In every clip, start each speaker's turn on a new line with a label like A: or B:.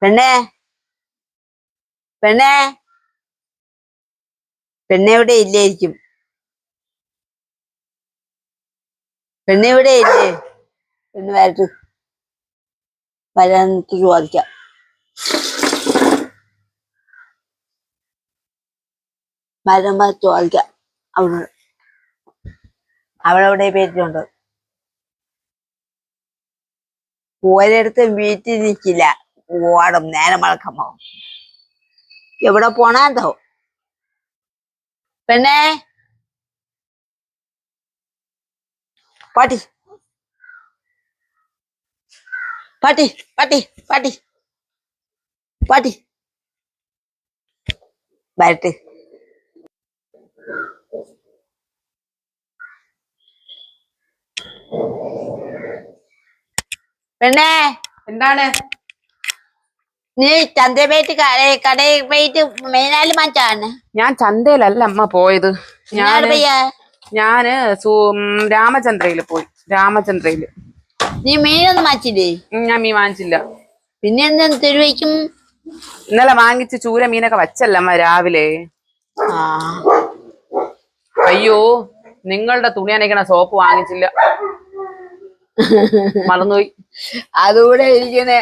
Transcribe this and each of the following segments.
A: പെണ്ണേ പെണ്ണേ പെണ്ണെവിടെ ഇല്ലായിരിക്കും. പെണ്ണെവിടെ ഇല്ലേ? പെണ്ണ് വരട്ട് വരാനിട്ട് ചോദിക്കാം. വരുമ്പോ ചോദിക്കാം അവളോട്. അവളെവിടെ പേരിട്ടുണ്ട്. ഒരിടത്തും വീട്ടിൽ നിൽക്കില്ല, ഓടും നേരം വളക്കുമ്പോ. എവിടെ പോണാന്തോ? പെണ്ണേ പാട്ടി പാട്ടി പാട്ടി പാട്ടി പാട്ടി വരട്ട്. പെണ്ണേ
B: എന്താണ്?
A: നീ ചന്തയിൽ പോയിട്ട് കടയിൽ പോയിട്ട് മെയിനാല് മാറ്റാണ്.
B: ഞാൻ ചന്തയിലല്ല അമ്മ പോയത്. ഞാന് രാമചന്ദ്രയില് പോയി. രാമചന്ദ്രയില്.
A: നീ മീനൊന്നും മാറ്റില്ലേ?
B: ഞാൻ മീൻ വാങ്ങിച്ചില്ല.
A: പിന്നെ എന്താ തെരുവയ്ക്കും?
B: ഇന്നലെ വാങ്ങിച്ച് ചൂര മീനൊക്കെ വച്ചല്ല അമ്മ രാവിലെ. അയ്യോ, നിങ്ങളുടെ തുണി അനക്കണ സോപ്പ് വാങ്ങിച്ചില്ല, മറന്നുപോയി.
A: അതുകൂടെ ഇരിക്കണേ.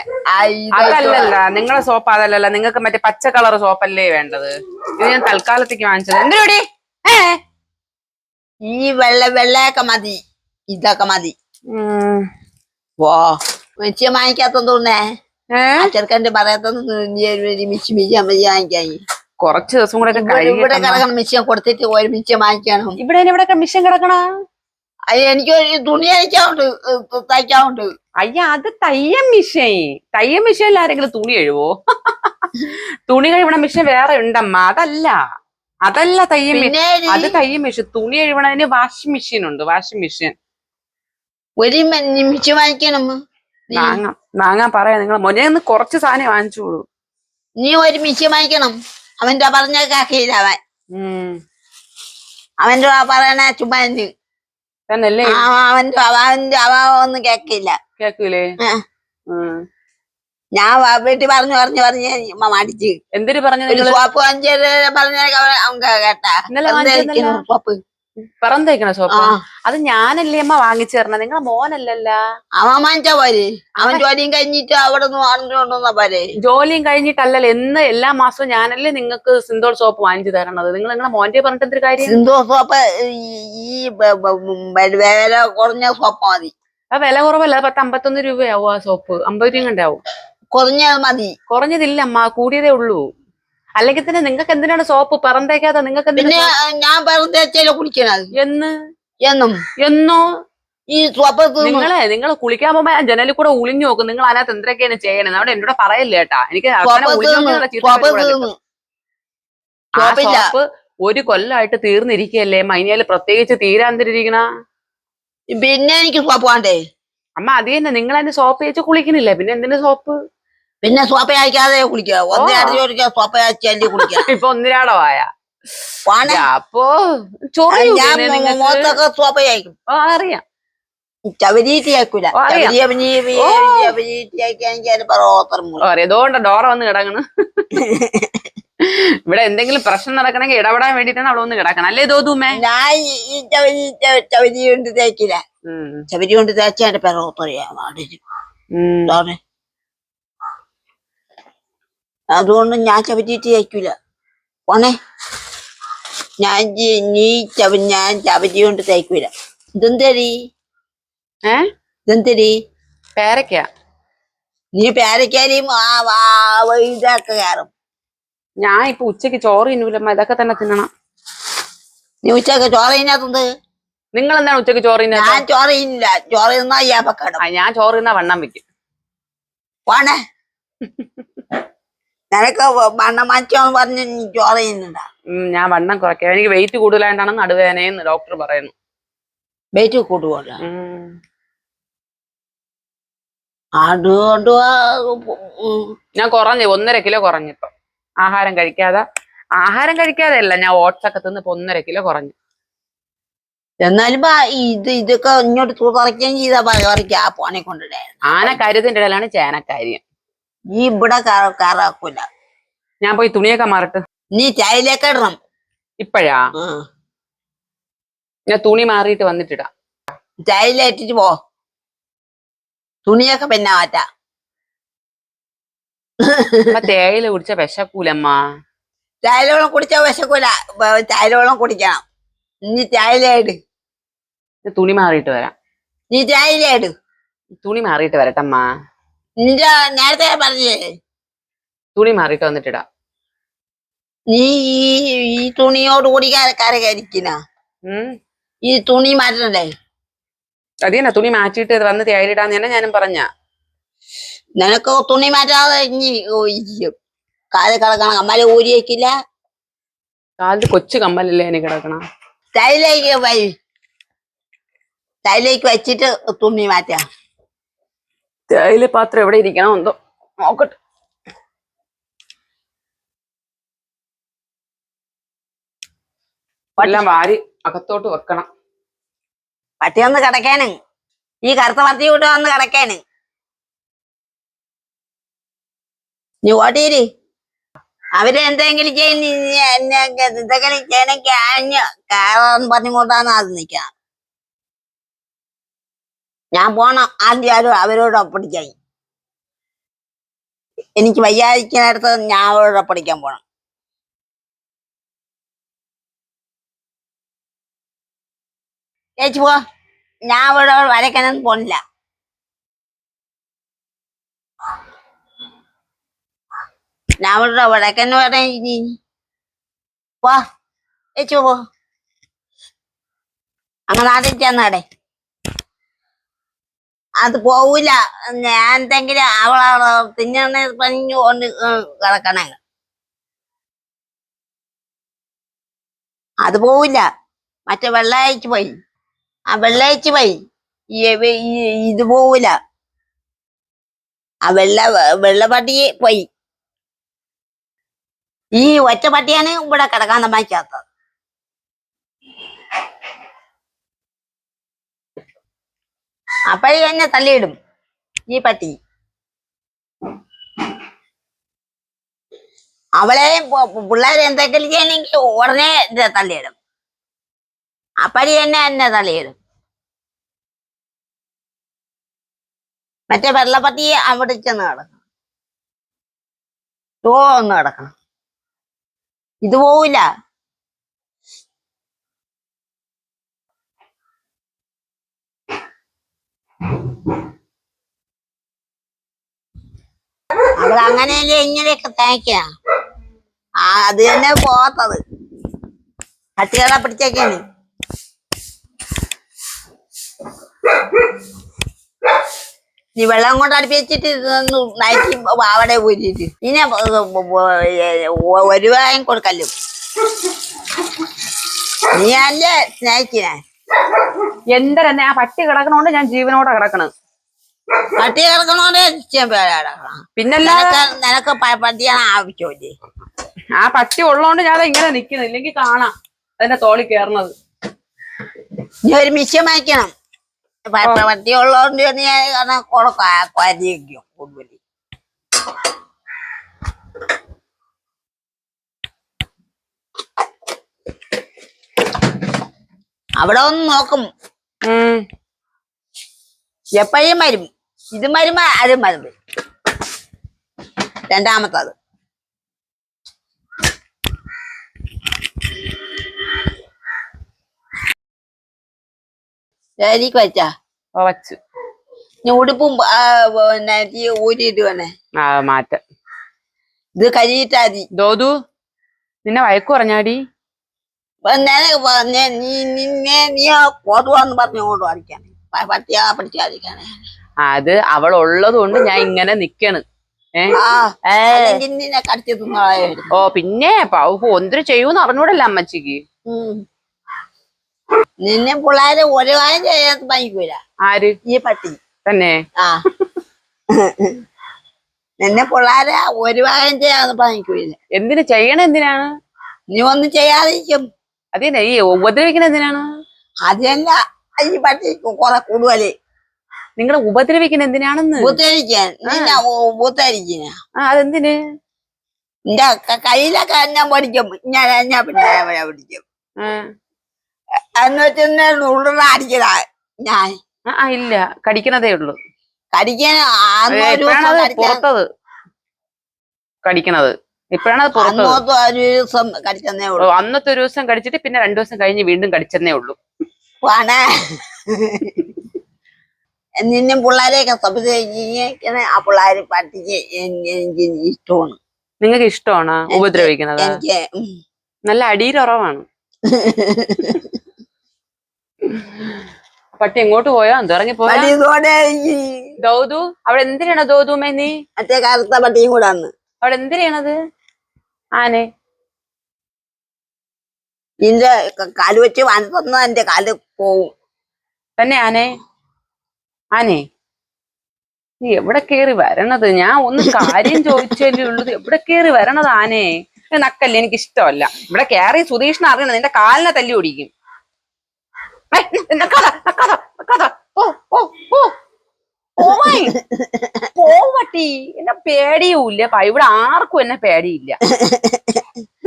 B: അതല്ലല്ല നിങ്ങളെ സോപ്പ്, അതല്ലല്ല. നിങ്ങൾക്ക് മറ്റേ പച്ച കളർ സോപ്പല്ലേ വേണ്ടത്. ഇത് ഞാൻ തൽക്കാലത്തേക്ക് വാങ്ങിച്ചത്. എന്തിനോടി?
A: ഈ വെള്ളയൊക്കെ മതി, ഇതൊക്കെ മതി. ഓ മിച്ചം വാങ്ങിക്കാത്തോണ്ടേ ചെറുക്കൻ്റെ പറയാത്തൊന്നും മിച്ചം വാങ്ങിക്കാൻ.
B: കുറച്ച് ദിവസം കൂടെ
A: ഇവിടെ കിടക്കണം മിച്ചം കൊടുത്തിട്ട് ഒരു മിച്ചം വാങ്ങിക്കണം.
B: ഇവിടെ മിച്ചം കിടക്കണ.
A: എനിക്ക് തുണി തയ്ക്കാറുണ്ട്.
B: അയ്യ, അത് തയ്യം മിഷൻ. തയ്യം മിഷനിൽ ആരെങ്കിലും തുണി കഴിവോ? തുണി കഴിവണ മിഷൻ വേറെ ഉണ്ടമ്മ. അതല്ല തയ്യം മിഷൻ. അത് തയ്യം മിഷൻ. തുണി കഴിവണതിന് വാഷിംഗ് മെഷീൻ ഉണ്ട്. വാഷിംഗ് മെഷീൻ
A: ഒരു മിച്ചം വാങ്ങിക്കണം.
B: വാങ്ങാൻ പറയാ. നിങ്ങൾ മോനെ ഒന്ന് കുറച്ച് സാധനം വാങ്ങിച്ചോളൂ.
A: നീ ഒരു മിച്ചം വാങ്ങിക്കണം. അവന്റെ പറഞ്ഞ കാക്കിയില്ല. അവന്റെ പറയണ ചുമ്മാ
B: തന്നല്ലേ?
A: അവ ഒന്നും
B: കേക്കൂലേ?
A: ഞാൻ വീട്ടിൽ പറഞ്ഞു മടിച്ച്.
B: എന്തിനു പറഞ്ഞു?
A: സോപ്പ് പറഞ്ഞ കേട്ടാ സോപ്പ്
B: പറന്ന് തേക്കണ സോപ്പ്. അത് ഞാനല്ലേ അമ്മ വാങ്ങിച്ചു തരണ, നിങ്ങളെ മോനല്ലല്ല.
A: അവൻ വാങ്ങിച്ചാ പോരെ? അവൻ ജോലിയും കഴിഞ്ഞിട്ട് അവിടെ നിന്ന് പോരെ?
B: ജോലിയും കഴിഞ്ഞിട്ടല്ലല്ലോ. എല്ലാ മാസവും ഞാനല്ലേ നിങ്ങൾക്ക് സിന്തോൾ സോപ്പ് വാങ്ങിച്ചു തരണത്. നിങ്ങൾ നിങ്ങളെ മോന്റെ പറഞ്ഞിട്ട് എന്തൊരു കാര്യം?
A: സിന്തോൾ സോപ്പ് ഈ വില കുറഞ്ഞ സോപ്പ് മതി.
B: ആ വില കുറവല്ല, 10-51 രൂപയാവും ആ സോപ്പ്. 50 രൂപ കണ്ടാവും.
A: കുറഞ്ഞത് മതി.
B: കുറഞ്ഞതില്ല അമ്മ, കൂടിയതേ ഉള്ളൂ. അല്ലെങ്കിൽ തന്നെ നിങ്ങൾക്ക് എന്തിനാണ് സോപ്പ് പറന്തേക്കാതെ? നിങ്ങൾക്ക്
A: ഞാൻ പറന്തേച്ചല്ലോ കുളിക്കണത്.
B: എന്നോ
A: ഈ സോപ്പ്
B: നിങ്ങൾ കുളിക്കാൻ പോകുമ്പോ ജനലിൽ കൂടെ ഒളിഞ്ഞു നോക്കും. നിങ്ങൾ അതിനകത്ത് എന്തൊക്കെയാണ് ചെയ്യണത്? അവിടെ എന്നോട് പറയല്ലേ കേട്ടാ. എനിക്ക് സോപ്പ് ഒരു കൊല്ലമായിട്ട് തീർന്നിരിക്കല്ലേ അമ്മ. ഇനിയാല് പ്രത്യേകിച്ച് തീരാന്തിരിക്കണ.
A: പിന്നെ എനിക്ക് സോപ്പ് വേണ്ടേ
B: അമ്മ? അത് തന്നെ, നിങ്ങൾ അതിന്റെ സോപ്പ് വെച്ച് കുളിക്കണില്ലേ, പിന്നെ എന്തിന്റെ സോപ്പ്?
A: പിന്നെ സോപ്പ് അയക്കാതെ കുളിക്കാം. സോപ്പ് അയച്ചല്ലേ കുളിക്കാം.
B: ഇപ്പൊ ഒന്നിരാടോ ആയാ അപ്പൊ
A: മുഖത്തൊക്കെ സോപ്പ് അയക്കും.
B: അറിയാം.
A: ചവരീറ്റി അയക്കൂല.
B: ഏതോണ്ട ഡോറ വന്ന് കിടക്കണം. ഇവിടെ എന്തെങ്കിലും പ്രശ്നം നടക്കണമെങ്കിൽ ഇടപെടാൻ വേണ്ടിട്ടാണ് അവിടെ ഒന്ന് കിടക്കണം, അല്ലേ തോന്നുമേ?
A: ഞാൻ ഈ ചവരി കൊണ്ട് തേക്കില്ല. ചവരി കൊണ്ട് തേച്ചാ എന്റെ പെറോത്തറിയാം. അതുകൊണ്ട് ഞാൻ ചവറ്റിട്ട് തേക്കൂല. പോണേ, ഞാൻ ചവരി കൊണ്ട് തേക്കൂല. ഇതെന്തരി? ഇതെന്തരി?
B: പേരക്ക.
A: നീ പേരക്കാരെയും ഇതൊക്കെ കയറും.
B: ഞാൻ ഇപ്പൊ ഉച്ചക്ക് ചോറ് തിന്നൂലമ്മ, ഇതൊക്കെ തന്നെ തിന്നണം.
A: നീ ഉച്ചക്ക് ചോറ് തിന്നാത്തത്?
B: നിങ്ങൾ എന്താണ് ഉച്ചക്ക് ചോറ് തിന്നാ?
A: ഞാൻ ചോറ് തിന്നില്ല. ചോറ് തിന്നാ അയ്യാപ്പക്കടം.
B: ഞാൻ ചോറ് തിന്നാ വണ്ണം വെക്കും.
A: പോണേ, നിനക്ക് വണ്ണം മാറ്റോന്ന് പറഞ്ഞ് നീ ചോറ് തിന്നണ്ട.
B: ഞാൻ വണ്ണം കുറയ്ക്കാം. എനിക്ക് വെയിറ്റ് കൂടുതലായിട്ടാണ് നടുവേദനയെന്ന് ഡോക്ടർ പറയുന്നു.
A: വെയിറ്റ് കൂടുവല്ല? അതുകൊണ്ട്
B: ഞാൻ കുറഞ്ഞു, 1.5 കിലോ കുറഞ്ഞിപ്പോ. ആഹാരം കഴിക്കാതെ അല്ല, ഞാൻ ഓട്സ് ഒക്കെ തിന്ന് 1.5 കിലോ കുറഞ്ഞു.
A: എന്നാലും ഇതൊക്കെ ഇങ്ങോട്ട് കുറയ്ക്കുകയും ചെയ്താ പറിക്കാ പോനെ കൊണ്ടിടേ.
B: ആനക്കാര്യത്തിന്റെ ഇടയിലാണ് ചേനക്കാര്യം.
A: നീ ഇവിടെ കാറാക്കൂല.
B: ഞാൻ പോയി തുണിയൊക്കെ മാറട്ടെ.
A: നീ ചായയിലേക്ക് ഇടണം.
B: ഇപ്പഴാ? ഞാൻ തുണി മാറിയിട്ട് വന്നിട്ടിടാം.
A: ചായയിലേറ്റിട്ട് പോ. തുണിയൊക്കെ പിന്നെ മാറ്റാ.
B: തേയില കുടിച്ച വിശക്കൂലമ്മ.
A: ചായല വെള്ളം കുടിച്ചാ വിശക്കൂല. ചായല വെള്ളം കുടിക്കണം. നീ ചായയിലേട്.
B: തുണി മാറിയിട്ട് വരാം.
A: നീ ചായയിലേട്.
B: തുണി മാറിയിട്ട് വരട്ടമ്മ.
A: നിന്റെ നേരത്തെ പറഞ്ഞേ
B: തുണി മാറിയിട്ട് വന്നിട്ടിടാം.
A: നീ ഈ തുണിയോട് കൂടി കരകരിക്കുന്ന ഈ തുണി മാറ്റണ്ടേ?
B: അതന്നെ തുണി മാറ്റിയിട്ട് വന്ന് തേയിലിടാന്ന് തന്നെ ഞാനും പറഞ്ഞ.
A: നിനക്ക് തുണി മാറ്റാതെ ഇനി കാല് കിടക്കണം. കമ്മല് ഊരി വയ്ക്കില്ല.
B: കാലിൽ കൊച്ചു കമ്മലല്ലേ എനിക്ക് കിടക്കണം.
A: തൈലേക്ക് വെച്ചിട്ട് തുണി മാറ്റാം.
B: തേയില പാത്രം എവിടെ ഇരിക്കണം എന്തോ നോക്കട്ടെ. എല്ലാം വാരി അകത്തോട്ട് വെക്കണം.
A: പട്ടി വന്ന് കിടക്കാന്. ഈ കറുത്ത പത്തി കൂട്ട് വന്ന് കിടക്കാന്. നീ ഓട്ടീര്. അവരെന്തെങ്കിലും എന്തെങ്കിലും ചെയ്യണമെങ്കിൽ ആഞ്ഞ് കയറാൻ പറഞ്ഞുകൊണ്ടാണ് അത് നിൽക്കണം. ഞാൻ പോണം ആദ്യം അവരോട് ഒപ്പടിക്കാൻ. എനിക്ക് വയ്യാതിരിക്കുന്നിടത്ത് ഞാൻ അവരോട് ഒപ്പടിക്കാൻ പോണം. ചേച്ചി പോ. ഞാൻ അവിടെ വരയ്ക്കാനൊന്നും പോണില്ല. ഞാൻ അവിടെ വടക്കന്ന് പറഞ്ഞ പോ. ചേച്ചി പോ. അങ്ങനെ ആദ്യം അത് പോവൂല. ഞാൻ എന്തെങ്കിലും അവളെ തിന്നണ പഞ്ഞു കൊണ്ട് കിടക്കണേ. അത് പോവില്ല. മറ്റേ വെള്ളയച്ച് പോയി. ആ വെള്ളയച്ച് പോയി. ഇത് പോവില്ല. ആ വെള്ളപ്പട്ടി പോയി. ഈ ഒറ്റ പട്ടിയാണ് ഇവിടെ കിടക്കാൻ സമ്മതിക്കാത്തത്. അപ്പഴേ എന്നെ തള്ളിയിടും ഈ പട്ടി. അവളെ പിള്ളേരെ എന്തെങ്കിലും ചെയ്യണമെങ്കിൽ ഉടനെ തള്ളിയിടും. അപ്പഴേ എന്നെ തള്ളിയിടും. മറ്റേ വെള്ളപ്പട്ടി അവിടെ ചെന്ന് കിടക്കണം. ഒന്ന് കിടക്കണം. ഇത് പോവില്ല. അവളങ്ങനെയല്ലേ ഇങ്ങനെയൊക്കെ തേക്ക. അത് തന്നെ പോകാത്തത്. പട്ടികളെ പിടിച്ചേക്കാണ്. നീ വെള്ളം കൊണ്ട് അടുപ്പിച്ചിട്ട് നയിച്ച് അവിടെ പോയിട്ട് പിന്നെ ഒരു വായം കൊടുക്കല്ലോ. നീ അല്ലേ സ്നേഹിക്കണേ.
B: എന്തരന്നെ ആ പട്ടി കിടക്കണോണ്ട് ഞാൻ ജീവനോടെ കിടക്കണ്.
A: പട്ടി കിടക്കണോണ്ട്
B: പിന്നല്ല
A: നിനക്ക് പട്ടിയാണ് ആവശ്യമില്ലേ?
B: ആ പട്ടി ഉള്ളോണ്ട് ഞാൻ ഇങ്ങനെ നിക്കുന്നു. ഇല്ലെങ്കിൽ കാണാം അതിന്റെ തോളി കേറണത്.
A: നീ ഒരു മിഷ്യം വാങ്ങിക്കണം. പട്ടി ഉള്ളോണ്ട് കൊരക്കും കൂടുതൽ. അവിടെ ഒന്ന് നോക്കും. എപ്പോഴും വരും. ഇതും വരുമ്പോ അതും വരും. രണ്ടാമത്തത് എനിക്ക് വെച്ചാ
B: വച്ചു.
A: നീ ഉടുപ്പും ഊരിയിട്ട് വേണേ
B: മാറ്റ.
A: ഇത് കഴിയിട്ടാ മതി.
B: ദോതു നിന്നെ വഴക്കു പറഞ്ഞാടി.
A: നീ പോതുവാന്ന് പറഞ്ഞോണ്ട് പഠിക്കാണ്. പട്ടിയാ പഠിക്കാതിരിക്കാണ്.
B: അത് അവൾ ഉള്ളത് കൊണ്ട് ഞാൻ ഇങ്ങനെ നിക്കണ്.
A: നിന്നെ കടിച്ചു തിന്നായിരുന്നു.
B: ഓ പിന്നെ ഒന്നിനും ചെയ്യൂന്ന് അറിഞ്ഞൂടല്ല അമ്മച്ചിക്ക്.
A: നിന്നെ പിള്ളേരെ ഒരു കാര്യം ചെയ്യാൻ ഭയക്കൂല.
B: ആര്?
A: ഈ പട്ടി
B: തന്നെ.
A: നിന്നെ പിള്ളേരെ ഒരു കാര്യം ചെയ്യാന്ന് ഭയക്കൂല.
B: എന്തിനു ചെയ്യണ? എന്തിനാണ്?
A: നീ ഒന്നും ചെയ്യാതിരിക്കും.
B: അതന്നെ ഈ ഉപദ്രവിക്കണ എന്തിനാണ്?
A: അത് തന്നെ ഈ പട്ടി കുറെ കൂടുതല്.
B: നിങ്ങളെ ഉപദ്രവിക്കുന്ന എന്തിനാണെന്ന്.
A: ബുദ്ധരിക്കാൻ ബുദ്ധരിക്കുന്ന
B: അതെന്തിന്?
A: എന്റെ കയ്യിലൊക്കെ ഞാൻ പഠിക്കും. ഞാൻ പിന്നെ പിടിക്കും എന്ന് വെച്ചാ ഉള്ള അടിക്കല ഞാൻ.
B: ഇല്ല, കടിക്കണതേ ഉള്ളൂ.
A: കടിക്കാൻ
B: പുറത്തത് കടിക്കണത് ഇപ്പഴാണ് അത് പുറത്തത്.
A: കടിച്ചെന്നേ ഉള്ളൂ.
B: അന്നത്തെ ഒരു ദിവസം കടിച്ചിട്ട് പിന്നെ 2 ദിവസം കഴിഞ്ഞ് വീണ്ടും കടിച്ചെന്നേ ഉള്ളൂ.
A: നിന്നും പിള്ളേരെയൊക്കെ സംബന്ധിക്കുന്ന ആ പിള്ളേരെ പഠിച്ച് എനിക്ക് ഇഷ്ടമാണ്.
B: നിങ്ങൾക്ക് ഇഷ്ടമാണ് ഉപദ്രവിക്കുന്നത്?
A: എനിക്ക്
B: നല്ല അടിയുറവാണ്. പട്ടി എങ്ങോട്ട് പോയോ എന്തോ ഇറങ്ങി പോയോ? ദൗതു അവിടെ എന്തിനാണ് ദൗതുമേ നീ?
A: മറ്റേ കറുത്ത പട്ടിയും കൂടെ ആണ്
B: അവിടെ. എന്തിനാണത്? ആനെ
A: നിന്റെ കാല് വെച്ച് വന്ന എന്റെ കാല് പോവും
B: തന്നെ. ആനെ നീ എവിടെ കേറി വരണത്? ഞാൻ ഒന്ന് കാര്യം ചോദിച്ചല്ലേ ഉള്ളത്. എവിടെ കേറി വരണത് ആനെ? നക്കല്ലേ, എനിക്ക് ഇഷ്ടമല്ല. ഇവിടെ കേറി സുധീഷിനെ അറിയണത് നിന്റെ കാലിനെ തല്ലി ഓടിക്കും. പോവട്ടി, എന്നെ പേടിയൂല്ല. ഇവിടെ ആർക്കും എന്നെ പേടിയില്ല.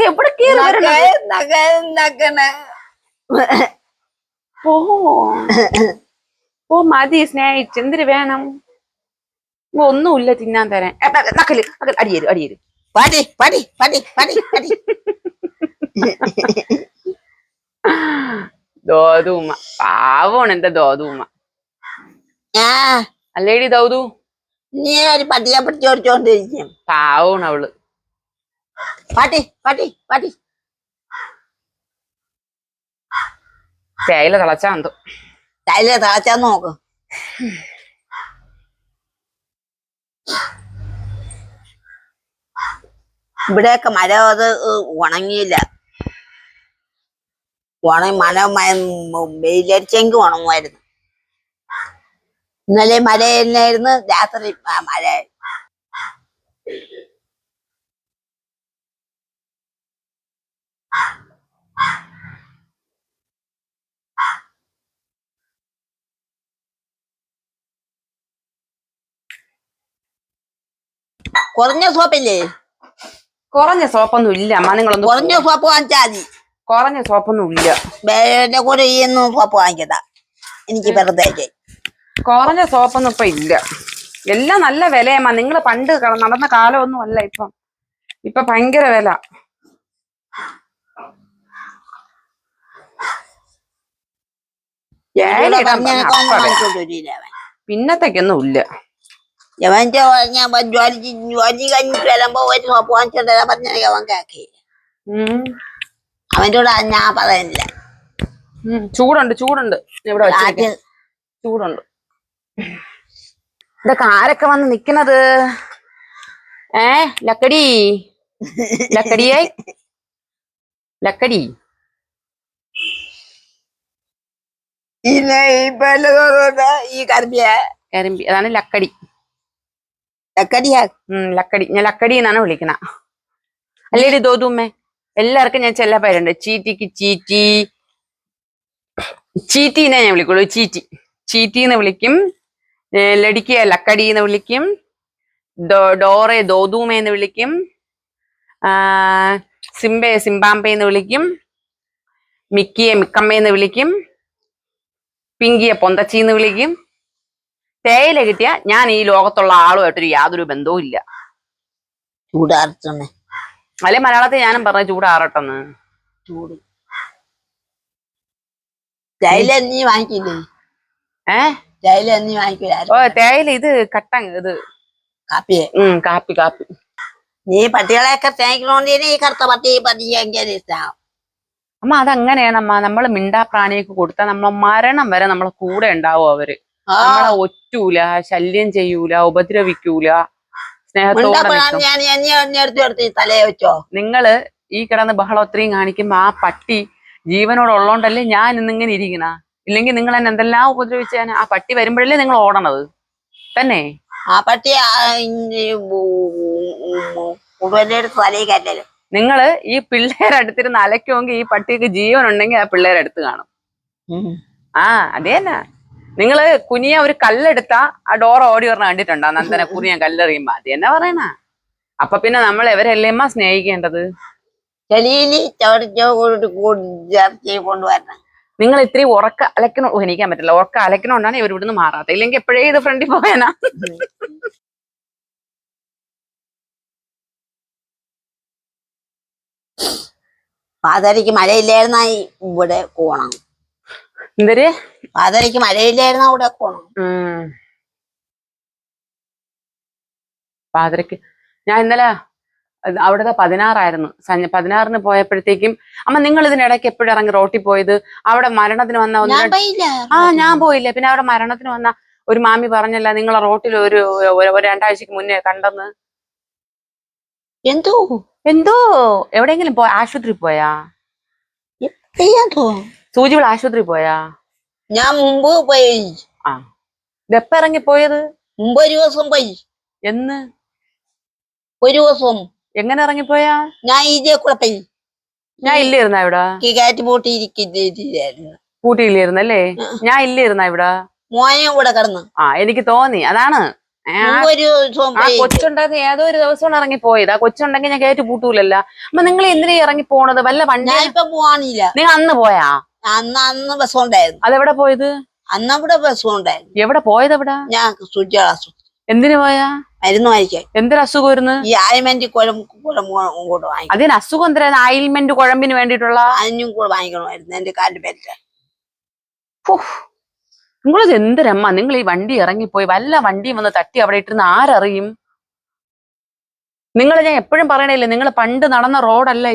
B: എവിടെ കേറി ഓ മതി സ്നേഹിച്ച്. എന്തിന് വേണം? ഒന്നുമില്ല തിന്നാൻ തരാൻ. നക്കല് അടിയേര്. ദോതുമ്മ പാവമാണ് എന്റെ ദോതുമ്മ. അല്ലേടി ദൗതു?
A: നീ ഒരു പട്ടിയെ പിടിച്ചോടിച്ചോണ്ടിരിക്കും.
B: പാവമാണ് അവള്.
A: പട്ടി
B: തേയില തിളച്ചാന്തോ.
A: തൈല തിളച്ചാ നോക്ക്. ഇവിടെയൊക്കെ മഴ അത് ഉണങ്ങിയില്ല. വെയിലടിച്ചെങ്കിൽ ഉണങ്ങുമായിരുന്നു. ഇന്നലെ മഴയില്ലായിരുന്നു, രാത്രി മഴ. കുറഞ്ഞ സോപ്പില്ലേ?
B: കുറഞ്ഞ സോപ്പൊന്നും ഇല്ല അമ്മ. നിങ്ങളൊന്നും
A: കുറഞ്ഞ സോപ്പ് വാങ്ങിച്ചാൽ മതി.
B: കുറഞ്ഞ സോപ്പൊന്നും ഇല്ല.
A: എന്റെ കൂടെ ഈ ഒന്നും സോപ്പ് വാങ്ങിക്കണ്ട, എനിക്ക് വെറുതെ.
B: കുറഞ്ഞ സോപ്പൊന്നും ഇപ്പൊ ഇല്ല. എല്ലാം നല്ല വിലയമ്മ. നിങ്ങൾ പണ്ട് നടന്ന കാലമൊന്നും അല്ല ഇപ്പൊ ഭയങ്കര വില. പിന്നത്തേക്കൊന്നും ഇല്ല.
A: ജോലി കഴിഞ്ഞിട്ട് വരുമ്പോ ഒരു സോപ്പ് വാങ്ങിച്ചോണ്ടാ പറഞ്ഞ അവൻ കേക്കി. അവൻ്റെ കൂടെ ഞാൻ പറയുന്നില്ല.
B: ചൂടുണ്ട് ഇവിടെ ചൂടുണ്ട്. ഇതൊക്കെ ആരൊക്കെ വന്ന് നിക്കണത്? ലക്കടി
A: ഈ കരിമ്പി
B: അതാണ് ലക്കടി.
A: ലക്കടി
B: ഞാൻ ലക്കടി എന്നാണ് വിളിക്കണ. അല്ലേടി ദോതുമ്മേ? എല്ലാവർക്കും ഞാൻ ചെല്ല പേരുണ്ട്. ചീറ്റിക്ക് ചീറ്റീനെ ഞാൻ വിളിക്കുള്ളൂ. ചീറ്റീന്ന് വിളിക്കും. ലടിക്ക് ലക്കടി എന്ന് വിളിക്കും. ഡോറെ ദോതുമേന്ന് വിളിക്കും. സിംബയെ സിംബാമ്പേന്ന് വിളിക്കും. മിക്കിയെ മിക്കമ്മേന്ന് വിളിക്കും. പിങ്കിയെ പൊന്തച്ചിന്ന് വിളിക്കും. തേയില കിട്ടിയ ഞാൻ ഈ ലോകത്തുള്ള ആളുമായിട്ടൊരു യാതൊരു ബന്ധവും ഇല്ല.
A: ചൂടാറട്ടെ.
B: അല്ലെ മലയാളത്തിൽ ഞാനും പറഞ്ഞ ചൂടാറട്ടെന്ന്.
A: തേയില നീ വാങ്ങിക്കില്ലേ? തേയില നീ വാങ്ങിക്കില്ല?
B: ഓ തേയില ഇത് ഇത് കാപ്പി.
A: നീ പട്ടികളെയൊക്കെ സ്നേഹിക്കണോണ്ട് ഈ കറുത്ത പട്ടി ഇഷ്ടം.
B: അമ്മ അതങ്ങനെയാണമ്മ. നമ്മള് മിണ്ടാ പ്രാണിയൊക്കെ കൊടുത്താൽ നമ്മളെ മരണം വരെ നമ്മളെ കൂടെ ഉണ്ടാവും. അവര് നമ്മളെ ഒറ്റൂല, ശല്യം ചെയ്യൂല, ഉപദ്രവിക്കൂല, സ്നേഹത്തോടെ. നിങ്ങള് ഈ കിടന്ന് ബഹളം ഒത്രയും കാണിക്കുമ്പോ ആ പട്ടി ജീവനോടുള്ളോണ്ടല്ലേ ഞാൻ ഇന്നിങ്ങനെ ഇരിക്കണ. ഇല്ലെങ്കിൽ നിങ്ങൾ എന്നെ എന്തെല്ലാം ഉപദ്രവിച്ചാൽ ആ പട്ടി വരുമ്പോഴല്ലേ നിങ്ങൾ ഓടണത് തന്നെ.
A: ആ പട്ടി
B: നിങ്ങള് ഈ പിള്ളേരടുത്തിരുന്ന് അലക്കുമെങ്കിൽ ഈ പട്ടിക്ക് ജീവൻ ഉണ്ടെങ്കിൽ ആ പിള്ളേരടുത്ത് കാണും. അതേന്നാ നിങ്ങള് കുനിയ ഒരു കല്ലെടുത്താ ആ ഡോർ ഓടി പറഞ്ഞ കണ്ടിട്ടുണ്ടോ നന്ദന കുനിയ കല്ലെറിയുമ്പോ അത് എന്നാ പറയണ അപ്പൊ പിന്നെ നമ്മൾ എവരെല്ലേമ്മ സ്നേഹിക്കേണ്ടത്
A: ചെളിയില് ചവിടിച്ചോ ചേർത്തി കൊണ്ടുവരണം.
B: നിങ്ങൾ ഇത്രയും ഉറക്ക അലക്കണോ എണീക്കാൻ പറ്റില്ല ഉറക്ക അലക്കണോണ്ടാണ് ഇവർ ഇവിടുന്ന് മാറാത്ത ഇല്ലെങ്കിൽ എപ്പോഴേ ഇത് ഫ്രണ്ടിൽ പോയാനാ
A: പാതരയ്ക്ക് മഴയില്ലായിരുന്ന ഇവിടെ പോണം.
B: എന്തര്
A: പാതരയ്ക്ക് മഴയില്ലായിരുന്ന ഇവിടെ പോണം.
B: പാതിരക്ക് ഞാൻ ഇന്നലെ അവിടുത്തെ 16 16 പോയപ്പോഴത്തേക്കും അമ്മ നിങ്ങൾ ഇതിനിടയ്ക്ക് എപ്പോഴും ഇറങ്ങി റോട്ടിൽ പോയത് അവിടെ മരണത്തിന് വന്ന ഞാൻ പോയില്ല പിന്നെ അവിടെ മരണത്തിന് വന്ന ഒരു മാമി പറഞ്ഞല്ല നിങ്ങളെ റോട്ടിൽ ഒരു 2 ആഴ്ചക്ക് മുന്നേ കണ്ടെന്ന്
A: എന്തോ
B: എന്തോ എവിടെയെങ്കിലും ആശുപത്രി പോയാ സൂചികൾ ആശുപത്രി പോയാ
A: ഞാൻ മുമ്പ് പോയി.
B: ആ ഇതെപ്പ ഇറങ്ങി പോയത്
A: മുമ്പ് ഒരു ദിവസം പോയി.
B: എന്ന്
A: ഒരു ദിവസം
B: എങ്ങനെ ഇറങ്ങിപ്പോയാ
A: ഞാൻ ഇതേ കൂടെ പോയി.
B: ഞാൻ ഇല്ലായിരുന്ന ഇവിടെ
A: കാറ്റ് പൂട്ടിയിരിക്കുന്നു
B: പൂട്ടിയില്ലായിരുന്നല്ലേ ഞാൻ ഇല്ലായിരുന്ന ഇവിടെ
A: മോനെ കൂടെ കിടന്നു.
B: ആ എനിക്ക് തോന്നി അതാണ്
A: ഒരു ദിവസം
B: ആ കൊച്ചുണ്ടായിരുന്നു ഏതോ ഒരു ദിവസമാണ് ഇറങ്ങി പോയത് ആ കൊച്ചുണ്ടെങ്കിൽ ഞാൻ കയറ്റി പൂട്ടൂലല്ല അപ്പൊ നിങ്ങൾ എന്തിനാ ഇറങ്ങി പോണത് വല്ല വണ്ടി
A: ഇപ്പൊ പോവാനില്ല.
B: നിങ്ങൾ അന്ന് പോയാ
A: അന്ന് ബസ് ഉണ്ടായിരുന്നു.
B: അതെവിടെ പോയത്
A: അന്നവിടെ ബസ് ഉണ്ടായിരുന്നു.
B: എവിടെ പോയത് എവിടെ
A: ഞാൻ സുജാസു
B: എന്തിനു പോയാ
A: മരുന്ന് വാങ്ങിക്കാൻ.
B: എന്തൊരു അസുഖം വരുന്നു
A: ഈ ആയിൽമെന്റ് കൂടെ വാങ്ങിക്കും.
B: അതിന് അസുഖം എന്തിനാ ആയിൽമെന്റ് കുഴമ്പിന് വേണ്ടിയിട്ടുള്ള
A: അതിനും കൂടെ വാങ്ങിക്കണമായിരുന്നു എന്റെ കാലിന്റെ പേരില്.
B: നിങ്ങളത് എന്തിനമ്മ നിങ്ങൾ ഈ വണ്ടി ഇറങ്ങിപ്പോയി വല്ല വണ്ടിയും വന്ന് തട്ടി അവിടെ ഇട്ടിരുന്ന് ആരറിയും നിങ്ങൾ ഞാൻ എപ്പോഴും പറയണില്ലേ നിങ്ങൾ പണ്ട് നടന്ന റോഡല്ല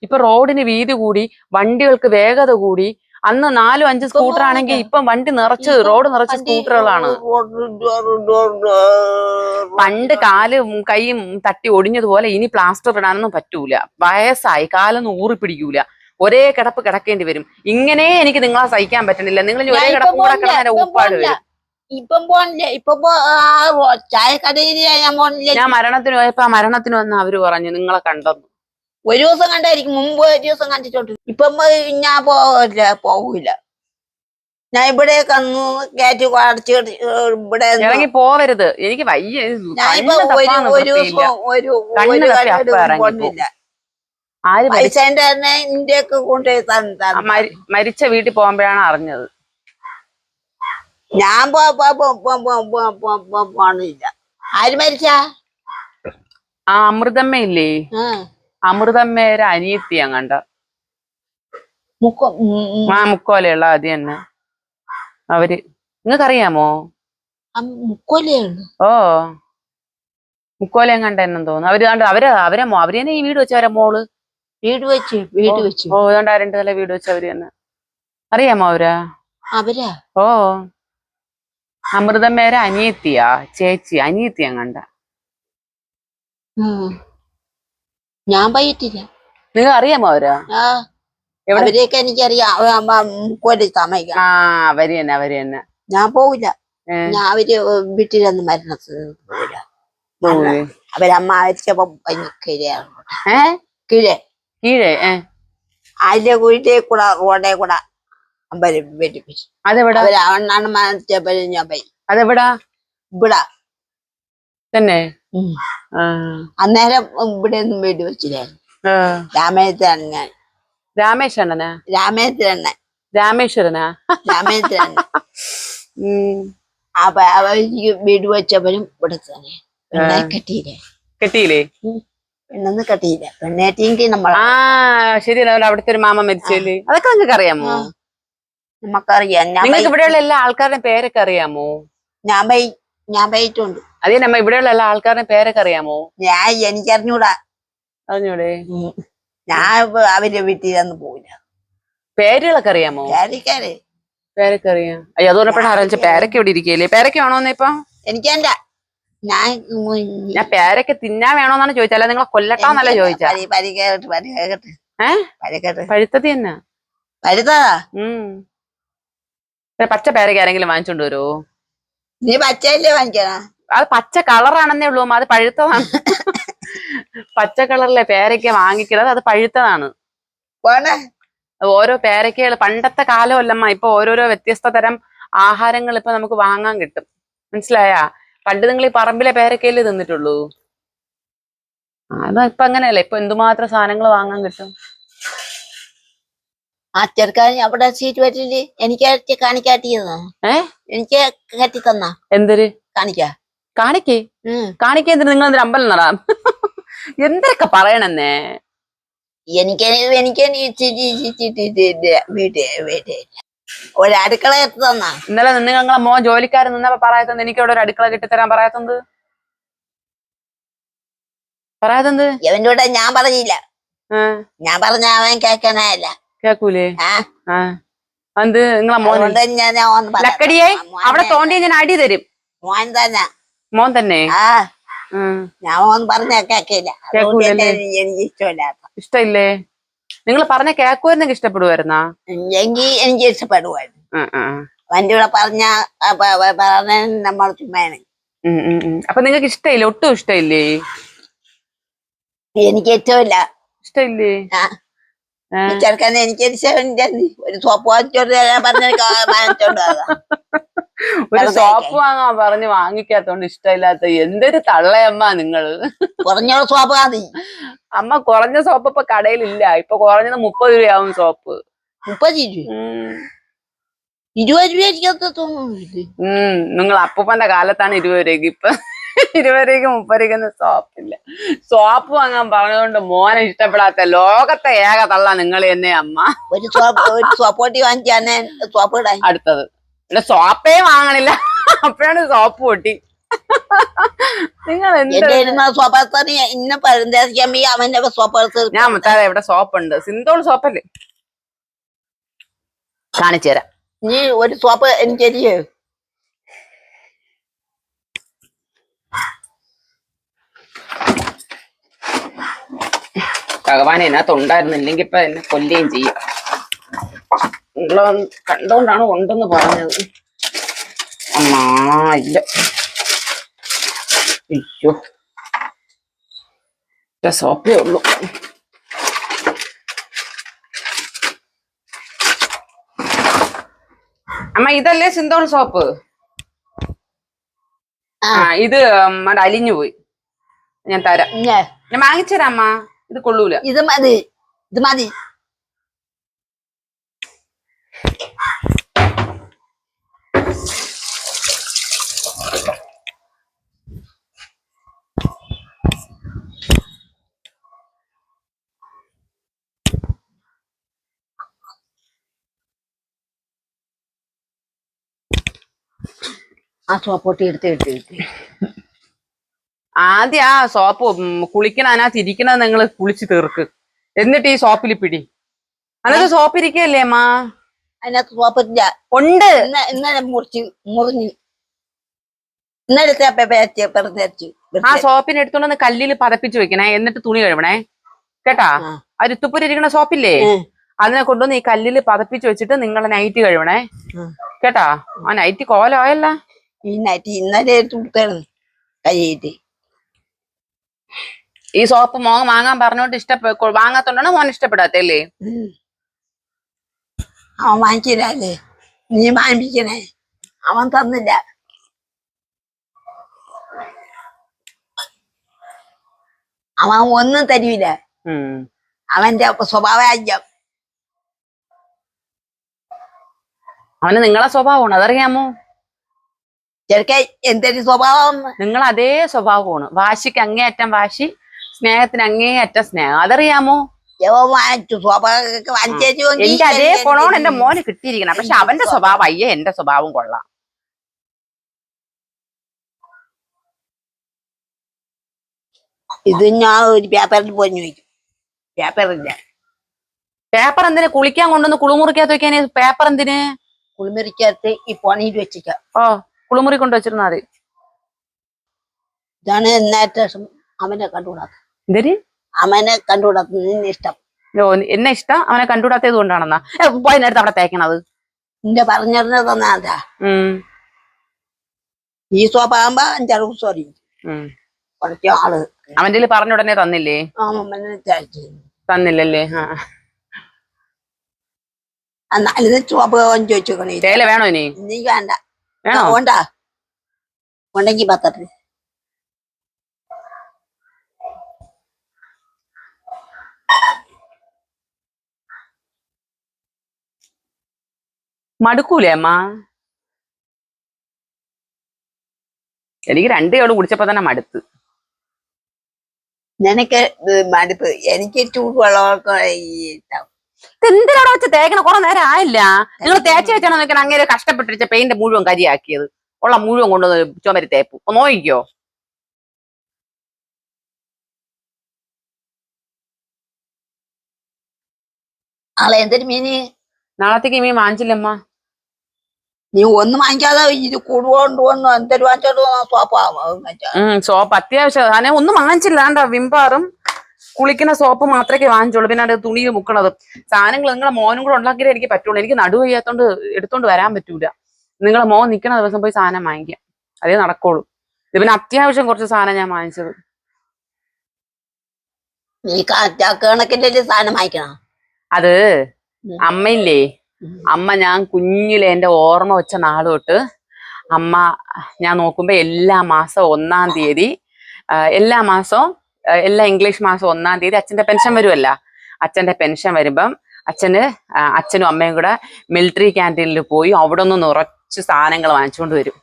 B: ഇപ്പൊ റോഡിന് വീതി കൂടി വണ്ടികൾക്ക് വേഗത കൂടി അന്ന് 4-5 സ്കൂട്ടർ ആണെങ്കിൽ ഇപ്പം വണ്ടി നിറച്ച് റോഡ് നിറച്ച് സ്കൂട്ടറുകളാണ് പണ്ട് കാലും കൈയും തട്ടി ഒടിഞ്ഞതുപോലെ ഇനി പ്ലാസ്റ്റർ ഇടാനൊന്നും പറ്റൂല വയസ്സായി കാലൊന്നും ഊറി പിടിക്കൂല ഒരേ കിടപ്പ് കിടക്കേണ്ടി വരും ഇങ്ങനെ എനിക്ക് നിങ്ങളെ സഹിക്കാൻ പറ്റണില്ല നിങ്ങൾ ഒരേ കിടപ്പ് കൂടെ കിടന്നേരെ ഉപ്പാട് വരും
A: ഇപ്പം പോണില്ല. ഇപ്പൊ ചായക്കടയിൽ
B: ഞാൻ മരണത്തിന് പോയപ്പോ ആ മരണത്തിന് വന്ന് അവര് പറഞ്ഞു നിങ്ങളെ കണ്ടെന്നു
A: ഒരു ദിവസം കണ്ടായിരിക്കും മുമ്പ് ഒരു ദിവസം കണ്ടിട്ടുണ്ട്. ഇപ്പം ഞാൻ പോകൂല. ഞാൻ ഇവിടെ കന്നു കയറ്റി അടച്ചു ഇവിടെ
B: ഇറങ്ങി പോവരുത് എനിക്ക് വയ്യ
A: ഒരു ദിവസം പോണില്ല. പൈസേന്റെ തന്നെ ഇന്ത്യക്ക് കൊണ്ടുപോയി
B: മരിച്ച വീട്ടിൽ പോകുമ്പോഴാണ് അറിഞ്ഞത്
A: ഞാൻ പോണില്ല. ആര് മരിച്ച
B: ആ അമൃതമ്മ ഇല്ലേ അമൃതമ്മേരെ അനിയത്തി അങ്ങണ്ട മുക്കോലയുള്ള അത് തന്നെ അവര് നിങ്ങൾക്കറിയാമോ ഓ മുക്കോല എങ്ങണ്ട എന്നു തോന്നുന്നു അവരെ തന്നെ ഈ വീട് വെച്ച അവരെ മോള്
A: വീട് വെച്ച്
B: ഓ ഏതാണ്ട് 2 നില വീട് വെച്ച അവര് തന്നെ അറിയാമോ
A: അവരാ
B: ഓ അമൃതമ്മേരെ അനിയത്തിയാ ചേച്ചി അനിയത്തി അങ്ങണ്ട
A: ഞാൻ പോയിട്ടില്ല.
B: നിങ്ങൾ അറിയാമോ
A: അവരെയൊക്കെ എനിക്കറിയാം.
B: ആ അവര് തന്നെ
A: ഞാൻ പോവില്ല. ഞാൻ അവര് വീട്ടിലൊന്നും മരണത്തിന് പോവില്ല. അവരമ്മ മരിച്ചപ്പോ കീഴേ അതിന്റെ വീട്ടിൽ കൂടെ റോഡേ കൂടെ വെട്ടിപ്പിച്ചു.
B: അതെവിടാ
A: അണ്ണാണ് മരിച്ചപ്പോ ഞാൻ പോയി.
B: അതെവിടാ
A: ഇവിടെ
B: തന്നെ
A: അന്നേരം ഇവിടെ ഒന്നും വീട് വെച്ചില്ലായിരുന്നു. രാമേശ്വരനാ അപ്പൊ അവർക്ക് വീട് വെച്ചപ്പോഴും ഇവിടെ തന്നെ പെണ്ണെ കെട്ടിയില്ലേ പെണ്ണൊന്നും കെട്ടിയില്ല. പെണ്ണേറ്റിയെങ്കിൽ നമ്മൾ
B: ശരി അവിടുത്തെ ഒരു മാമ മരിച്ചല്ലേ അതൊക്കെ നിങ്ങൾക്ക് അറിയാമോ
A: നമുക്കറിയാം.
B: നിങ്ങൾക്ക് ഇവിടെയുള്ള എല്ലാ ആൾക്കാരുടെ പേരൊക്കെ അറിയാമോ
A: ഞാൻ പോയിട്ടുണ്ട്.
B: അതേ നമ്മ ഇവിടെയുള്ള എല്ലാ ആൾക്കാരുടെ പേരൊക്കെ അറിയാമോ
A: എനിക്കറിഞ്ഞൂടാ.
B: അറിഞ്ഞൂടെ
A: ഞാൻ അവരുടെ വീട്ടിലൊന്നും പോവില്ല.
B: പേരുകളൊക്കെ അറിയാമോ പേരൊക്കെ അറിയാം അയ്യോ അത് പറഞ്ഞപ്പോഴാണ് അറിയിച്ച പേരൊക്കെ ഇവിടെ ഇരിക്കല്ലേ പേരൊക്കെ വേണോന്ന് ഇപ്പൊ
A: എനിക്കെന്താ
B: ഞാൻ പേരൊക്കെ തിന്നാൻ വേണോന്നാണ് ചോദിച്ചാൽ നിങ്ങളെ കൊല്ലട്ടാന്നല്ല ചോദിച്ചാ പഴുത്തത് തന്നെ
A: പഴുത്തതാ
B: പച്ച പേരൊക്കെ ആരെങ്കിലും വാങ്ങിച്ചോണ്ട് വരുമോ
A: നീ പച്ചയല്ലേ വാങ്ങിക്കണ
B: അത് പച്ച കളറാണെന്നേ ഉള്ളൂ അത് പഴുത്തതാണ് പച്ച കളറിലെ പേരയ്ക്ക വാങ്ങിക്കുന്നത് അത് പഴുത്തതാണ് ഓരോ പേരയ്ക്കകൾ പണ്ടത്തെ കാലമല്ലമ്മ ഇപ്പൊ ഓരോരോ വ്യത്യസ്ത തരം ആഹാരങ്ങൾ ഇപ്പൊ നമുക്ക് വാങ്ങാൻ കിട്ടും. മനസ്സിലായാ? പണ്ട് നിങ്ങൾ ഈ പറമ്പിലെ പേരക്കയില് തിന്നിട്ടുള്ളൂ. അതാ ഇപ്പൊ അങ്ങനെയല്ലേ, ഇപ്പൊ എന്തുമാത്രം സാധനങ്ങൾ വാങ്ങാൻ കിട്ടും.
A: ആ ചെറുക്കാൻ അവിടെ സീറ്റ് പറ്റില്ലേ എനിക്ക് കാണിക്കാട്ടിയതാ. എനിക്ക് കയറ്റി തന്ന
B: എന്തൊരു
A: കാണിക്കാ
B: കാണിക്കേ എന്തിനു? നിങ്ങൾ എന്തൊരു അമ്പലം നടാം എന്തൊക്കെ പറയണെന്നേ.
A: എനിക്ക് ഒരടുക്കള എടുത്ത് തന്നാ.
B: ഇന്നലെ നിങ്ങളെ മോൻ ജോലിക്കാരൻ നിന്നപ്പോ പറയാത്തത് എനിക്ക് അവിടെ ഒരു അടുക്കള കെട്ടിത്തരാൻ പറയാത്തത്.
A: എവന്റെ കൂടെ ഞാൻ പറഞ്ഞില്ല. ഞാൻ പറഞ്ഞ അവൻ കേൾക്കാനായല്ല.
B: കേക്കൂലേ? എന്ത് നിങ്ങളെ മോൻ ലക്കടിയെ അവിടെ തോണ്ടിയ ഞാൻ അടി തരും.
A: മോൻ തന്നെ.
B: മോൻ തന്നെ?
A: ഞാൻ ഓൻ പറഞ്ഞ കേക്കില്ല. എനിക്ക് ഇഷ്ടമില്ലാത്ത.
B: ഇഷ്ടമില്ലേ? നിങ്ങൾ പറഞ്ഞ കേക്കുവായിരുന്നെങ്കിൽ ഇഷ്ടപ്പെടുവായിരുന്നാ?
A: എങ്കിൽ എനിക്ക് ഇഷ്ടപ്പെടുവായിരുന്നു. അവന്റെ കൂടെ പറഞ്ഞ നമ്മൾ ചുമ്മാണ്.
B: അപ്പൊ നിങ്ങൾക്ക് ഇഷ്ടമില്ല? ഒട്ടും ഇഷ്ടമില്ലേ?
A: എനിക്ക് ഇഷ്ടമില്ല.
B: ഇഷ്ടമില്ലേ?
A: ചെറുക്കനെ എനിക്ക് ഒരു സോപ്പ് വാങ്ങിച്ചോണ്ട് പറഞ്ഞോണ്ട്
B: ഒരു സോപ്പ് വാങ്ങാൻ പറഞ്ഞ് വാങ്ങിക്കാത്തോണ്ട് ഇഷ്ടമില്ലാത്ത എന്തൊരു തള്ളയമ്മ നിങ്ങള്.
A: കുറഞ്ഞ സോപ്പ് മതി
B: അമ്മ. കുറഞ്ഞ സോപ്പ് ഇപ്പൊ കടയിലില്ല. ഇപ്പൊ കുറഞ്ഞത് 30 രൂപയാവും സോപ്പ്.
A: 30 രൂപ? 20 രൂപ തോന്നുന്നു.
B: നിങ്ങൾ അപ്പൂപ്പന്റെ കാലത്താണ് 20 രൂപയ്ക്ക്. ഇപ്പൊ 20 രൂപയ്ക്ക് 30 രൂപയ്ക്കൊന്നും സോപ്പില്ല. സോപ്പ് വാങ്ങാൻ പറഞ്ഞതുകൊണ്ട് മോനെ ഇഷ്ടപ്പെടാത്ത ലോകത്തെ ഏക തള്ള നിങ്ങൾ തന്നെ അമ്മ.
A: ഒരു സോപ്പ് പൊട്ടി വാങ്ങിച്ചാണ് സോപ്പ് ഇടാൻ.
B: അടുത്തത് ഇവിടെ സോപ്പേ വാങ്ങണില്ല, അപ്പോഴാണ് സോപ്പ് പൊട്ടി. നിങ്ങൾ
A: അവന്റെ സോപ്പ്
B: ഞാൻ മുത്താതെ ഇവിടെ സോപ്പുണ്ട്. സിന്തോൾ സോപ്പല്ലേ? കാണിച്ചു തരാം.
A: നീ ഒരു സോപ്പ് എനിക്ക്
B: ഭഗവാനെ ഇതിനകത്ത് ഉണ്ടായിരുന്നില്ലെങ്കിൽ ഇപ്പൊ എന്നെ കൊല്ലുകയും ചെയ്യും. കണ്ടോണ്ടാണ് ഉണ്ടെന്ന് പറഞ്ഞത്. അമ്മാ ഇല്ല. അയ്യോ സോപ്പേ ഉള്ളൂ. അമ്മ ഇതല്ലേ സിന്തോൾ സോപ്പ്? ഇത് അലിഞ്ഞു പോയി. ഞാൻ തരാം. ഞാൻ വാങ്ങിച്ചുതരാം അമ്മ. ഇത് കൊള്ളൂല.
A: ഇത് മതി. ഇത് മതി. ആ സോപ്പൊട്ടി എടുത്ത്
B: ആദ്യം ആ സോപ്പ് കുളിക്കണ അതിനകത്ത് ഇരിക്കണത് നിങ്ങൾ കുളിച്ച് തീർക്ക്. എന്നിട്ട് ഈ സോപ്പിൽ പിടി. അതിനകത്ത് സോപ്പ് ഇരിക്കല്ലേ അമ്മ?
A: അതിനകത്ത് സോപ്പില്ല.
B: ഉണ്ട്.
A: ഇന്നലെ മുറിഞ്ഞു.
B: ആ സോപ്പിനെ എടുത്തോണ്ട് കല്ലിൽ പതപ്പിച്ച് വെക്കണേ. എന്നിട്ട് തുണി കഴുകണേ കേട്ടാ. ആ രുത്തുപ്പൂര് ഇരിക്കണ സോപ്പില്ലേ, അതിനെ കൊണ്ടുവന്ന് ഈ കല്ലിൽ പതപ്പിച്ച് വെച്ചിട്ട് നിങ്ങളെ നൈറ്റ് കഴുകണേ കേട്ടാ. ആ നൈറ്റ് കോലമായല്ല.
A: ഈ നൈറ്റ് ഇന്നലെ കൈയിട്ട്
B: ഈ സോപ്പ് മോൻ വാങ്ങാൻ പറഞ്ഞോണ്ട് വാങ്ങാത്തോണ്ടാണ് മോൻ ഇഷ്ടപ്പെടാത്തല്ലേ?
A: അവൻ വാങ്ങിച്ചില്ലേ? നീ വാങ്ങിപ്പിക്കണേ. അവൻ തന്നില്ല. അവൻ ഒന്നും തരൂല. അവന്റെ സ്വഭാവം.
B: അവന് നിങ്ങളെ സ്വഭാവമാണ്, അതറിയാമോ?
A: ചെറുക്കൻ എന്തൊരു സ്വഭാവം.
B: നിങ്ങൾ അതേ സ്വഭാവമാണ്. വാശിക്ക് അങ്ങേയറ്റം വാശി, സ്നേഹത്തിന് അങ്ങേയറ്റം സ്നേഹം, അതറിയാമോ? എനിക്ക് അതേ ഗുണമാണ് എന്റെ മോന് കിട്ടിയിരിക്കണം. പക്ഷെ അവന്റെ സ്വഭാവം അയ്യേ എന്റെ സ്വഭാവം കൊള്ളാം.
A: ഇത് ഞാൻ ഒരു പേപ്പറിൽ പോയി ചോദിക്കും. പേപ്പറില്ല.
B: പേപ്പർ എന്തിന്? കുളിക്കാൻ കൊണ്ടുവന്ന് കുളിമുറിക്കകത്ത് വെക്കാന് പേപ്പർ എന്തിന്?
A: കുളിമുറിക്കകത്ത് ഈ പണിയിൽ വെച്ചിക്കാം.
B: കുളിമുറി കൊണ്ട് വെച്ചിരുന്നാ മതി.
A: ഇതാണ് നേരത്തെ അവനെ കണ്ടുകൂടാത്ത.
B: എന്തിന്
A: അവനെ കണ്ടുകൂടാത്ത? നിന്നെ ഇഷ്ടം.
B: എന്നെ ഇഷ്ടം അവനെ കണ്ടുകൂടാത്തത് കൊണ്ടാണെന്നാ പോയിനടുത്ത് അവിടെ തേക്കണത്?
A: നിന്റെ പറഞ്ഞിരുന്നത് തന്നാ. ഈ സ്വഭാവുമ്പോ 5-6 ദിവസം അറിയും. കുറച്ച് ആള്
B: അവന്റെ പറഞ്ഞ ഉടനെ തന്നില്ലേ?
A: തന്നില്ലല്ലേ? എന്നാലും ചോപ്പ് ചോദിച്ചോക്കണേ.
B: തേയില വേണോ ഇനി?
A: നീ വേണ്ട.
B: വേണോ?
A: ഉണ്ടാ ഉണ്ടെങ്കി പത്തട്ട്.
B: മടുക്കൂലേ അമ്മ? എനിക്ക് 2 കവള് കുടിച്ചപ്പോ തന്നെ മടുത്ത്.
A: നിനക്ക് മടുപ്പ്, എനിക്ക് ചൂടുവെള്ളമൊക്കെ ഇഷ്ടാവും.
B: എന്തിനാണോ വെച്ച് തേക്കണ? കുറെ നേരം ആയില്ല. നിങ്ങൾ തേച്ച് വെച്ചാണോ നോക്കണം? അങ്ങനെ കഷ്ടപ്പെട്ടിരിച്ച പെയിന്റ് മുഴുവൻ കരിയാക്കിയത്. ഉള്ള മുഴുവൻ കൊണ്ടുവന്ന് ചുമരി തേപ്പ്. ഒന്ന് നോക്കിക്കോ.
A: നാളെ എന്തൊരു മീന്?
B: നാളത്തേക്ക് മീൻ വാങ്ങിച്ചില്ലമ്മ.
A: നീ ഒന്നും വാങ്ങിക്കാതെ ഇത് കൂടുകൊണ്ട് വന്നു എന്തൊരു വാങ്ങിച്ചോണ്ട്
B: സോപ്പ് അത്യാവശ്യം അങ്ങനെ ഒന്നും വാങ്ങിച്ചില്ല. വിംബാറും കുളിക്കുന്ന സോപ്പ് മാത്രമേ വാങ്ങിച്ചോളൂ. പിന്നെ അത് തുണിയിൽ മുക്കണത് സാധനങ്ങൾ നിങ്ങളെ മോനും കൂടെ ഉണ്ടാക്കിയാലേ എനിക്ക് പറ്റുള്ളൂ. എനിക്ക് നടുവയ്യാത്തോണ്ട് എടുത്തോണ്ട് വരാൻ പറ്റൂല. നിങ്ങളെ മോൻ നിൽക്കുന്ന ദിവസം പോയി സാധനം വാങ്ങിക്കാം, അതേ നടക്കുള്ളൂ. ഇത് പിന്നെ അത്യാവശ്യം കുറച്ച് സാധനം ഞാൻ വാങ്ങിച്ചത്.
A: നീ കണക്കിന്റെ സാധനം വാങ്ങിക്കണം.
B: അത് അമ്മയില്ലേ, അമ്മ ഞാൻ കുഞ്ഞിലെ എന്റെ ഓർമ്മ വെച്ച നാള് തൊട്ട് അമ്മ ഞാൻ നോക്കുമ്പോ എല്ലാ മാസവും 1-ാം തീയതി, എല്ലാ മാസവും എല്ലാ ഇംഗ്ലീഷ് മാസം 1-ാം തീയതി അച്ഛന്റെ പെൻഷൻ വരുമല്ല. അച്ഛന്റെ പെൻഷൻ വരുമ്പം അച്ഛനും അമ്മയും കൂടെ മിലിറ്ററി ക്യാൻറ്റീനിൽ പോയി അവിടെ നിന്ന് നിറച്ച് സാധനങ്ങൾ വാങ്ങിച്ചുകൊണ്ട് വരും.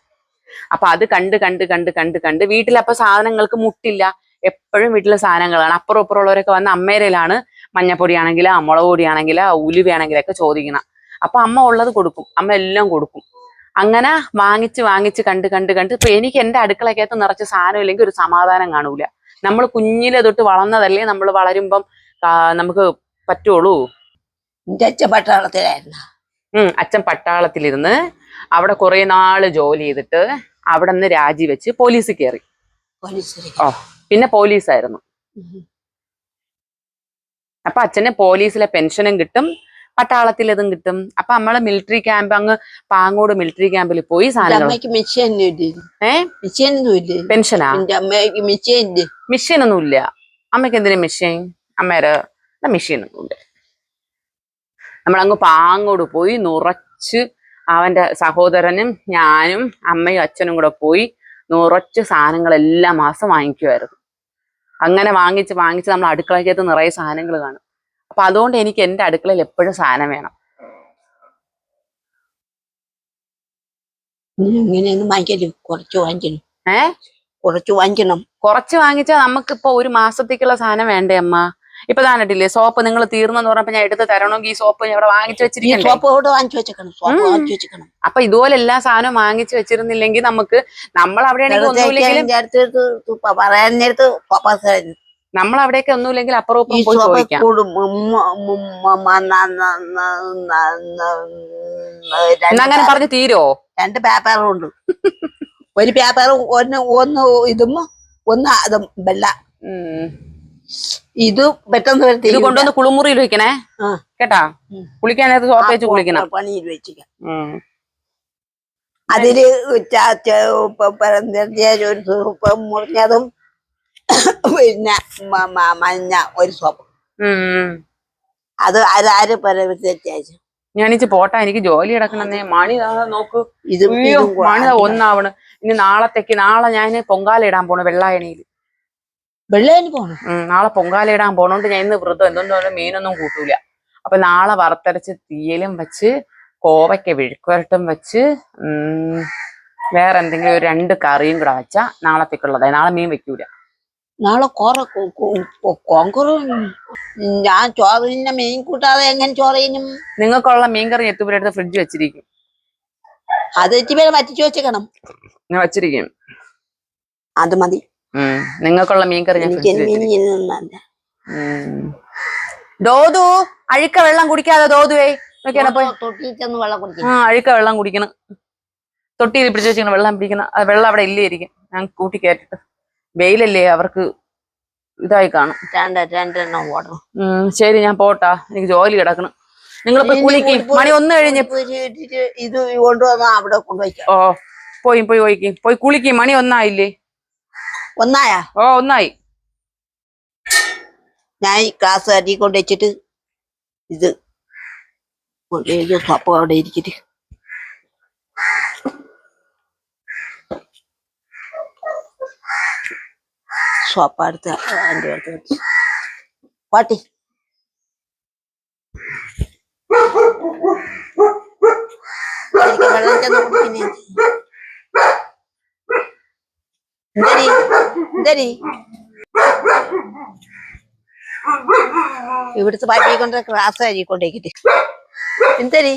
B: അപ്പൊ അത് കണ്ട് വീട്ടിലപ്പൊ സാധനങ്ങൾക്ക് മുട്ടില്ല. എപ്പോഴും വീട്ടിലെ സാധനങ്ങളാണ്. അപ്പുറം ഇപ്പുറമുള്ളവരൊക്കെ വന്ന് അമ്മേരയിലാണ് മഞ്ഞപ്പൊടിയാണെങ്കിലോ മുളക് പൊടിയാണെങ്കിലോ ഉലുവയാണെങ്കിലൊക്കെ ചോദിക്കണം. അപ്പൊ അമ്മ ഉള്ളത് കൊടുക്കും, അമ്മ എല്ലാം കൊടുക്കും. അങ്ങനെ വാങ്ങിച്ച് കണ്ട് ഇപ്പൊ എനിക്ക് എന്റെ അടുക്കളക്കകത്ത് നിറച്ച് സാധനം ഇല്ലെങ്കിൽ ഒരു സമാധാനം കാണൂല. നമ്മൾ കുഞ്ഞിലെ തൊട്ട് വളർന്നതല്ലേ, നമ്മൾ വളരുമ്പം നമുക്ക് പറ്റുള്ളൂ.
A: അച്ഛൻ പട്ടാളത്തിലായിരുന്നു.
B: അച്ഛൻ പട്ടാളത്തിലിരുന്ന് അവിടെ കുറെ നാള് ജോലി ചെയ്തിട്ട് അവിടെ നിന്ന് രാജിവെച്ച് പോലീസിൽ കയറി. പിന്നെ പോലീസായിരുന്നു. അപ്പൊ അച്ഛന് പോലീസിലെ പെൻഷനും കിട്ടും, പട്ടാളത്തിൽ ഇതും കിട്ടും. അപ്പൊ നമ്മള് മിലിറ്ററി ക്യാമ്പ് അങ്ങ് പാങ്ങോട് മിലിറ്ററി ക്യാമ്പിൽ പോയി സാധനങ്ങൾ. പെൻഷനാ? മിഷ്യൻ ഒന്നും ഇല്ല അമ്മയ്ക്ക്. എന്തിനാ മിഷ്യൻ? അമ്മേരെ മിഷ്യൻ ഒന്നുമില്ല. നമ്മളങ്ങ് പാങ്ങോട് പോയി നിറച്ച്, അവന്റെ സഹോദരനും ഞാനും അമ്മയും അച്ഛനും കൂടെ പോയി നിറച്ച് സാധനങ്ങൾ എല്ലാ മാസം വാങ്ങിക്കുമായിരുന്നു. അങ്ങനെ വാങ്ങിച്ച് നമ്മൾ അടുക്കളക്കകത്ത് നിറയെ സാധനങ്ങൾ കാണും. അപ്പൊ അതുകൊണ്ട് എനിക്ക് എന്റെ അടുക്കളയിൽ എപ്പോഴും സാധനം വേണം. കുറച്ച് വാങ്ങിച്ചാൽ നമുക്കിപ്പോ ഒരു മാസത്തേക്കുള്ള സാധനം വേണ്ടേ അമ്മ? ഇപ്പൊ താനിട്ടില്ലേ സോപ്പ് നിങ്ങൾ തീർന്നെന്ന് പറഞ്ഞപ്പോ ഞാൻ എടുത്ത് തരണമെങ്കിൽ ഈ സോപ്പ് ഇവിടെ വാങ്ങിച്ചു വെച്ചിരിക്കണ്ടേ? അപ്പൊ ഇതുപോലെ എല്ലാ സാധനവും വാങ്ങിച്ചു വെച്ചിരുന്നില്ലെങ്കിൽ നമുക്ക്, നമ്മൾ അവിടെയാണെങ്കിൽ ഒന്നുമില്ലെങ്കിലും നമ്മൾ അവിടെയൊക്കെ ഒന്നുമില്ലെങ്കിൽ അപ്പുറം പോയി ചോദിക്കാം. അങ്ങനെ പറഞ്ഞ് തീരോ?
A: 2 പേപ്പറുണ്ട്. ഒരു പേപ്പർ ഒന്ന് ഇതും ഒന്ന് അതും വെള്ള. ഇത് പെട്ടെന്ന്
B: ഇത് കൊണ്ടുവന്ന് കുളിമുറിയിൽ വെക്കണേ കേട്ടാ. കുളിക്കാനകത്ത് സോപ്പ് വെച്ച് കുളിക്കണം.
A: പണിയിൽ വെച്ചിരിക്കാം. അതില് മുറിഞ്ഞതും പിന്നെ മഞ്ഞ ഒരു സോപ്പ്. അത് ആര് വ്യത്യാസം.
B: ഞാനിച്ച് പോട്ടാ, എനിക്ക് ജോലി കിടക്കണമെന്നേ. മണി നോക്കൂ, മണി 1 ഇനി നാളെ ഞാൻ പൊങ്കാല ഇടാൻ പോണു വെള്ളായണിയിൽ. നാളെ പൊങ്കാല ഇടാൻ പോണോണ്ട് ഞാൻ ഇന്ന് വ്രതം എന്തുകൊണ്ടും മീനൊന്നും കൂട്ടൂല. അപ്പൊ നാളെ വറുത്തരച്ച് തീയലും വെച്ച് കോവയ്ക്ക വിഴുക്കുവരട്ടും വെച്ച് വേറെ എന്തെങ്കിലും ഒരു 2 കറിയും കൂടെ വെച്ചാ നാളത്തേക്കുള്ളതായി. നാളെ മീൻ വെക്കൂല.
A: നാളെ ഞാൻ ചോറിന് മീൻ കൂട്ടാതെ എങ്ങനെ ചോറിനും?
B: നിങ്ങൾക്കുള്ള മീൻകറി എത്തുമ്പോഴെടുത്ത് ഫ്രിഡ്ജ് വെച്ചിരിക്കും.
A: അത് എത്തിപ്പേരെ വറ്റിച്ചു വെച്ചേക്കണം.
B: വെച്ചിരിക്കും,
A: അത് മതി.
B: നിങ്ങൾക്കുള്ള മീൻകറി ദോതു അഴുക്ക വെള്ളം കുടിക്കാതെ ദോതുവേ അഴുക്ക വെള്ളം കുടിക്കണം. തൊട്ടിയിൽ പിടിച്ചു വെച്ചിരിക്കണം വെള്ളം പിടിക്കണം. വെള്ളം അവിടെ ഇല്ലേയിരിക്കും. ഞാൻ കൂട്ടി കയറ്റിട്ട്, വെയിലല്ലേ അവർക്ക് ഇതായി കാണും. ശരി ഞാൻ പോട്ടാ, എനിക്ക് ജോലി കിടക്കണം. നിങ്ങളിപ്പോ കുളിക്കും. മണി 1 കഴിഞ്ഞ്
A: ഇത് കൊണ്ടുവന്നാ അവിടെ കൊണ്ടുപോയിക്കാം.
B: പോയി കുളിക്കും. മണി 1 ആയില്ലേ?
A: 1 ആയാ?
B: 1 ആയി.
A: ഞാൻ ഈ ക്ലാസ് അരി കൊണ്ട് വെച്ചിട്ട് ഇത് സോപ്പ് അവിടെ ഇരിക്കട്ട്. സോപ്പ് അടുത്ത് എൻ്റെ അടുത്ത് വെച്ച് പാട്ടി വെള്ളം ചെന്ന് കുടിക്കുന്നേ. എന്തരി എന്തരി ഇവിടുത്തെ പാട്ടിയെ കൊണ്ട് ക്ലാസ് അരിക്കൊണ്ടേക്കിട്ട് എന്തരി